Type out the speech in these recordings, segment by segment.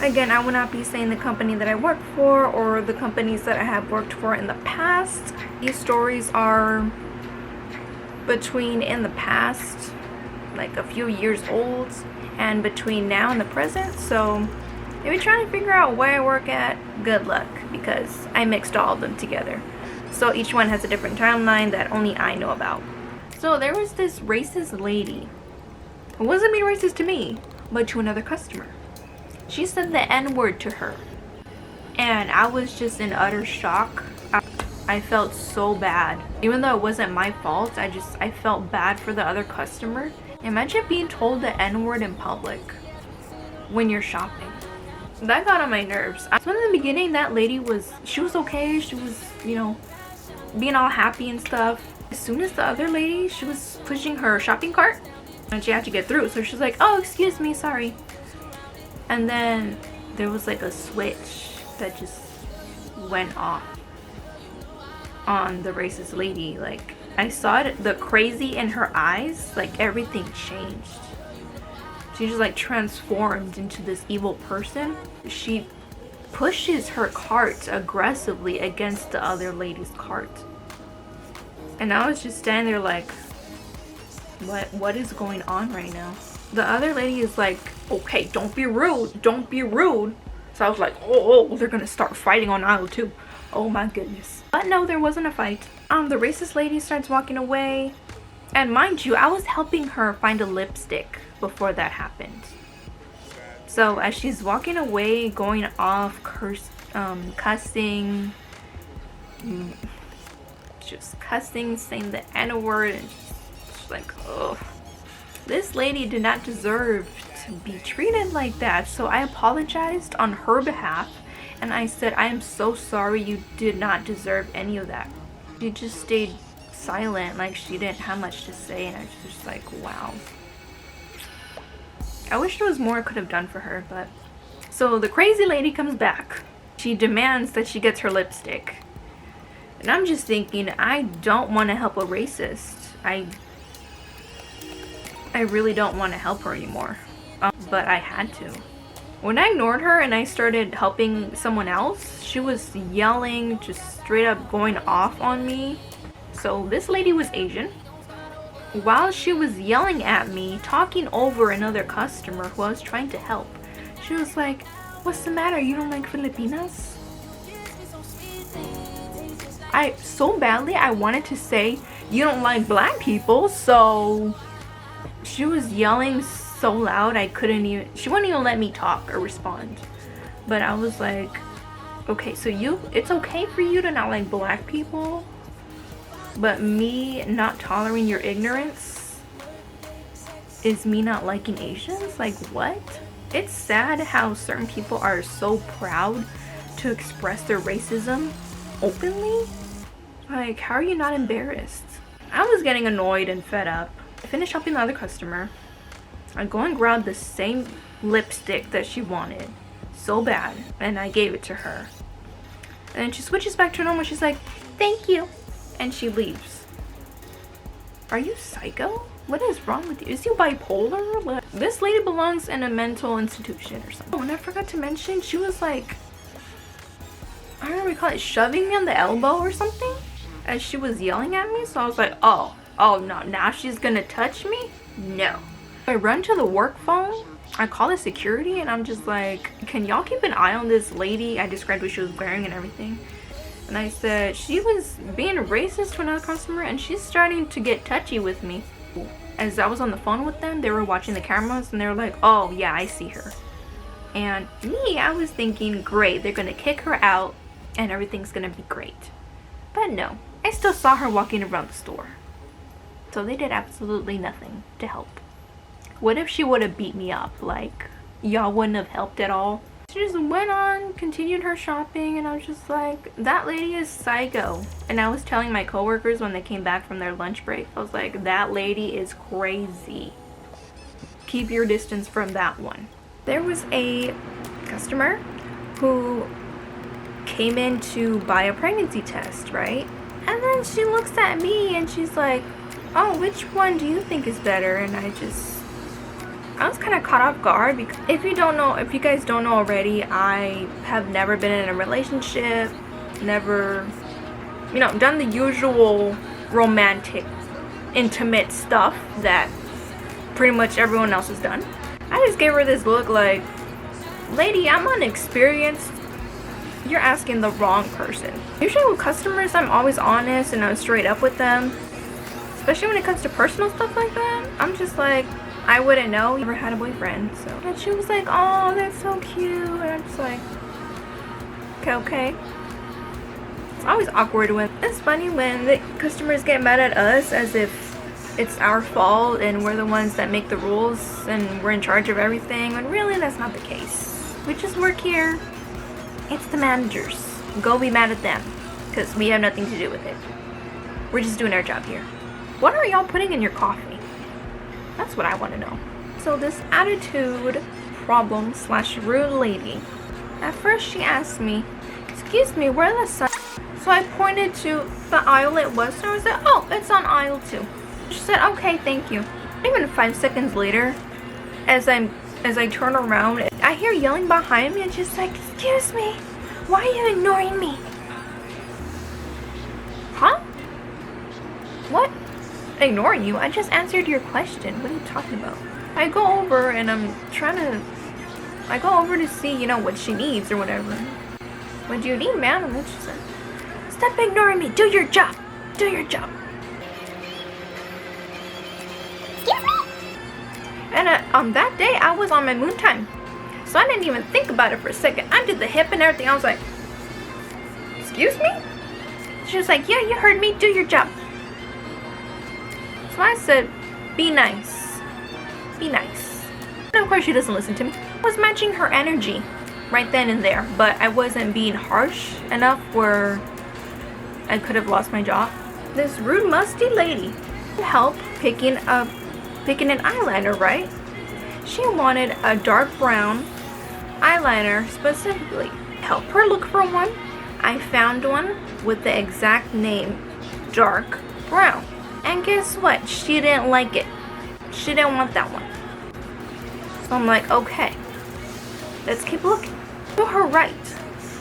Again, I will not be saying the company that I work for or the companies that I have worked for in the past. These stories are between in the past, like a few years old, and between now and the present. So if you're trying to figure out where I work at, good luck, because I mixed all of them together. So each one has a different timeline that only I know about. So there was this racist lady. It wasn't being racist to me, but to another customer. She said the N-word to her, and I was just in utter shock. I felt so bad. Even though it wasn't my fault, I felt bad for the other customer. Imagine being told the N-word in public when you're shopping. That got on my nerves. So in the beginning, that lady she was okay. She was, being all happy and stuff. As soon as the other lady, she was pushing her shopping cart and she had to get through. So she's like, oh, excuse me, sorry. And then there was like a switch that just went off on the racist lady. Like, I saw it, the crazy in her eyes, like everything changed. She just like transformed into this evil person. She pushes her cart aggressively against the other lady's cart. And I was just standing there like, what is going on right now? The other lady is like, okay, don't be rude, don't be rude. So I was like, oh, they're gonna start fighting on aisle 2. Oh my goodness. But no, there wasn't a fight. The racist lady starts walking away. And mind you, I was helping her find a lipstick before that happened. So as she's walking away, going off, cussing, just cussing, saying the N-word, and just like, ugh. This lady did not deserve to be treated like that. So I apologized on her behalf, and I said, I am so sorry, you did not deserve any of that. She just stayed silent, like she didn't have much to say, and I was just like, wow. I wish there was more I could have done for her, but... So the crazy lady comes back. She demands that she gets her lipstick. And I'm just thinking, I don't want to help a racist. I really don't want to help her anymore. But I had to. When I ignored her and I started helping someone else, she was yelling, just straight up going off on me. So this lady was Asian. While she was yelling at me, talking over another customer who I was trying to help, she was like, what's the matter? You don't like Filipinas? So badly, I wanted to say, you don't like black people, so... She was yelling so loud she wouldn't even let me talk or respond. But I was like, okay, so it's okay for you to not like black people, but me not tolerating your ignorance is me not liking Asians? Like, what? It's sad how certain people are so proud to express their racism openly. Like, how are you not embarrassed? I was getting annoyed and fed up. I finished helping the other customer. I go and grab the same lipstick that she wanted so bad, and I gave it to her. And then she switches back to normal. She's like, thank you, and she leaves. Are you psycho? What is wrong with you? Is you bipolar? Like, this lady belongs in a mental institution or something. Oh, and I forgot to mention, she was like, I don't know what you call it, shoving me on the elbow or something as she was yelling at me. So I was like, oh no, now she's gonna touch me? No. I run to the work phone. I call the security, and I'm just like, can y'all keep an eye on this lady? I described what she was wearing and everything. And I said, she was being racist to another customer, and she's starting to get touchy with me. As I was on the phone with them, they were watching the cameras, and they were like, oh yeah, I see her. And me, I was thinking, great, they're gonna kick her out, and everything's gonna be great. But no, I still saw her walking around the store. So they did absolutely nothing to help. What if she would have beat me up? Like, y'all wouldn't have helped at all? She just went on, continued her shopping, and I was just like, that lady is psycho. And I was telling my coworkers when they came back from their lunch break, I was like, that lady is crazy. Keep your distance from that one. There was a customer who came in to buy a pregnancy test, right? And then she looks at me and she's like, oh, which one do you think is better? And I just I was kind of caught off guard because if you guys don't know already, I have never been in a relationship, never, done the usual romantic, intimate stuff that pretty much everyone else has done. I just gave her this look like, lady, I'm unexperienced. You're asking the wrong person. Usually with customers, I'm always honest and I'm straight up with them. Especially when it comes to personal stuff like that. I'm just like, I wouldn't know. Never had a boyfriend, so. And she was like, oh, that's so cute. And I'm just like, okay. It's always awkward when, it's funny when the customers get mad at us as if it's our fault and we're the ones that make the rules and we're in charge of everything, when really that's not the case. We just work here. It's the managers. Go be mad at them because we have nothing to do with it. We're just doing our job here. What are y'all putting in your coffee? That's what I want to know. So this attitude problem / rude lady, at first she asked me, excuse me, where the sun? So I pointed to the aisle it was, and I was like, oh, it's on aisle 2. She said, okay, thank you. Even 5 seconds later, as I turn around, I hear yelling behind me and she's like, excuse me, why are you ignoring me? Huh? What? Ignoring you? I just answered your question. What are you talking about? I go over and I go over to see, what she needs or whatever. What do you need, ma'am? And then she said, stop ignoring me. Do your job. Do your job. And on that day, I was on my moon time. So I didn't even think about it for a second. I did the hip and everything. I was like, excuse me? She was like, yeah, you heard me. Do your job. So I said, be nice. Be nice. And of course, she doesn't listen to me. I was matching her energy right then and there. But I wasn't being harsh enough where I could have lost my job. This rude, musty lady help picking an eyeliner, right? She wanted a dark brown eyeliner specifically. Help her look for one. I found one with the exact name, dark brown. And guess what? She didn't like it. She didn't want that one. So I'm like, okay, let's keep looking. To her right,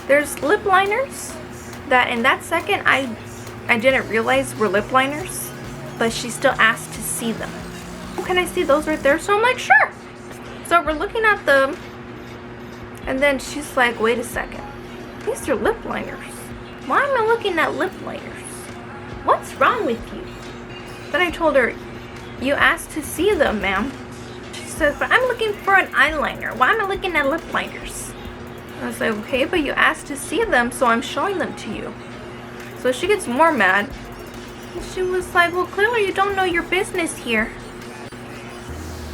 there's lip liners that in that second I didn't realize were lip liners, but she still asked to see them. Can I see those right there? So I'm like, sure. So we're looking at them, and then she's like, wait a second, these are lip liners. Why am I looking at lip liners? What's wrong with you? Then I told her, you asked to see them, ma'am. She said, but I'm looking for an eyeliner. Why am I looking at lip liners? I was like, okay, but you asked to see them, so I'm showing them to you. So she gets more mad. She was like, well, clearly you don't know your business here.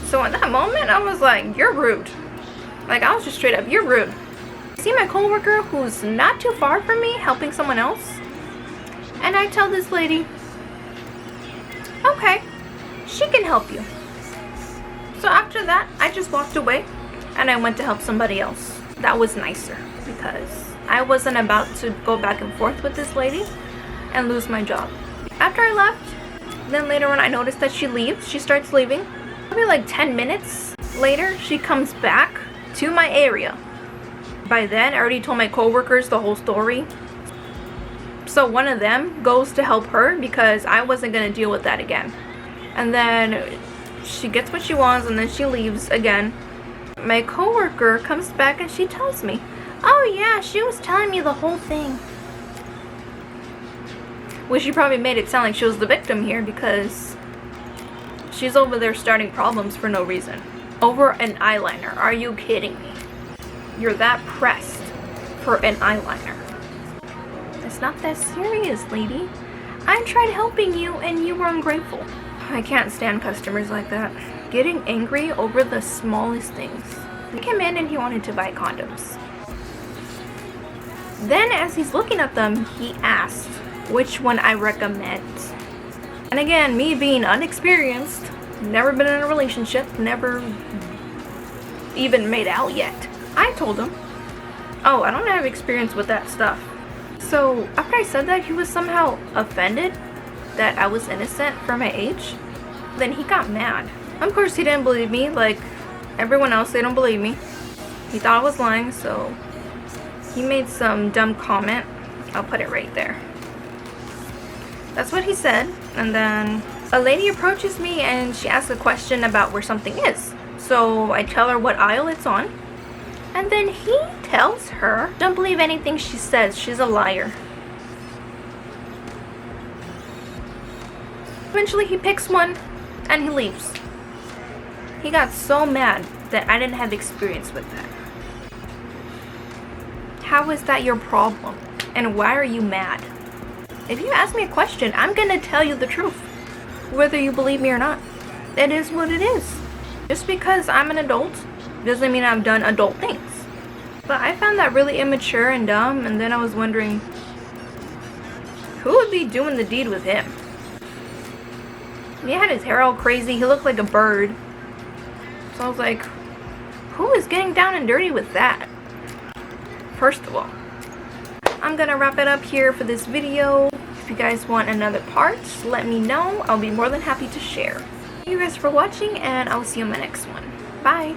So in that moment, I was like, you're rude. Like, I was just straight up, you're rude. See my coworker who's not too far from me helping someone else? And I tell this lady, okay, she can help you. So after that, I just walked away and I went to help somebody else. That was nicer because I wasn't about to go back and forth with this lady and lose my job. After I left, then later on I noticed that she leaves. She starts leaving. Probably like 10 minutes later, she comes back to my area. By then, I already told my coworkers the whole story. So one of them goes to help her because I wasn't going to deal with that again. And then she gets what she wants and then she leaves again. My coworker comes back and she tells me, oh yeah, she was telling me the whole thing. Well, she probably made it sound like she was the victim here because she's over there starting problems for no reason. Over an eyeliner. Are you kidding me? You're that pressed for an eyeliner. It's not that serious, lady. I tried helping you and you were ungrateful. I can't stand customers like that. Getting angry over the smallest things. He came in and he wanted to buy condoms. Then as he's looking at them, he asked which one I recommend. And again, me being unexperienced, never been in a relationship, never even made out yet, I told him, oh, I don't have experience with that stuff. So after I said that, he was somehow offended that I was innocent for my age. Then he got mad. Of course, he didn't believe me. Like, everyone else, they don't believe me. He thought I was lying, so he made some dumb comment. I'll put it right there. That's what he said. And then a lady approaches me and she asks a question about where something is. So I tell her what aisle it's on. And then he tells her, don't believe anything she says, she's a liar. Eventually he picks one and he leaves. He got so mad that I didn't have experience with that. How is that your problem? And why are you mad? If you ask me a question, I'm gonna tell you the truth, whether you believe me or not. It is what it is. Just because I'm an adult doesn't mean I've done adult things. But I found that really immature and dumb, and then I was wondering, who would be doing the deed with him? He had his hair all crazy, he looked like a bird. So I was like, who is getting down and dirty with that? First of all, I'm gonna wrap it up here for this video. If you guys want another part, let me know. I'll be more than happy to share. Thank you guys for watching, and I'll see you in my next one. Bye!